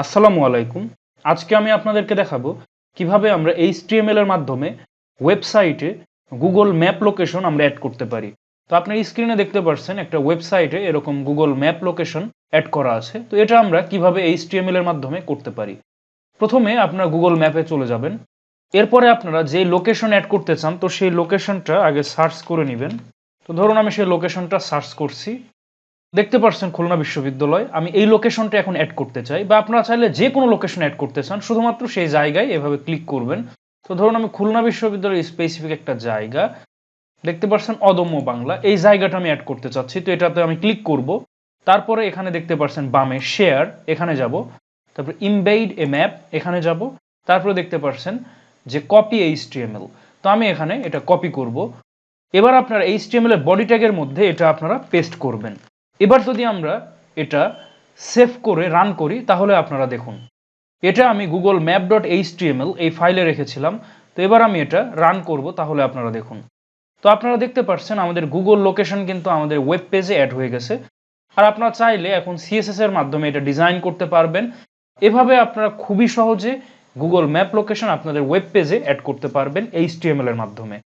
আসসালামু আলাইকুম। আজকে আমি আপনাদেরকে দেখাবো কিভাবে আমরা HTML এর মাধ্যমে ওয়েবসাইটে গুগল ম্যাপ লোকেশন আমরা অ্যাড করতে পারি। তো আপনার স্ক্রিনে দেখতে পাচ্ছেন একটা ওয়েবসাইটে এরকম গুগল ম্যাপ লোকেশন অ্যাড করা আছে। তো এটা আমরা কিভাবে HTML এর মাধ্যমে করতে পারি। প্রথমে আপনারা গুগল ম্যাপে চলে যাবেন। এরপরে আপনারা যে লোকেশন অ্যাড করতে চান তো সেই লোকেশনটা আগে সার্চ করে নিবেন। তো ধরুন আমি সেই লোকেশনটা সার্চ করছি। দেখতে পাচ্ছেন খুলনা বিশ্ববিদ্যালয়। আমি এই লোকেশনটা এখন অ্যাড করতে চাই বা আপনারা চাইলে যে কোনো লোকেশন অ্যাড করতে চান, শুধুমাত্র সেই জায়গায় এভাবে ক্লিক করবেন। তো ধরুন আমি খুলনা বিশ্ববিদ্যালয়ের স্পেসিফিক একটা জায়গা দেখতে পাচ্ছেন অদম্য বাংলা, এই জায়গাটা আমি অ্যাড করতে চাচ্ছি। তো এটাতে আমি ক্লিক করব। তারপরে এখানে দেখতে পাচ্ছেন বামে শেয়ার, এখানে যাব। তারপর ইমবেড এ ম্যাপ, এখানে যাব। তারপরে দেখতে পাচ্ছেন যে কপি HTML, তো আমি এখানে এটা কপি করব। এবার আপনারা HTML এর বডি ট্যাগের মধ্যে এটা আপনারা পেস্ট করবেন। এবার যদি আমরা এটা সেভ করে রান করি তাহলে আপনারা দেখুন, এটা আমি গুগল ম্যাপ ডট এইচটিএমএল এই ফাইলে রেখেছিলাম। তো এবার আমি এটা রান করব, তাহলে আপনারা দেখুন। তো আপনারা দেখতে পাচ্ছেন আমাদের গুগল লোকেশন কিন্তু আমাদের ওয়েব পেজে অ্যাড হয়ে গেছে। আর আপনারা চাইলে এখন CSS এর মাধ্যমে এটা ডিজাইন করতে পারবেন। এভাবে আপনারা খুবই সহজে গুগল ম্যাপ লোকেশন আপনাদের ওয়েব পেজে অ্যাড করতে পারবেন HTML এর মাধ্যমে।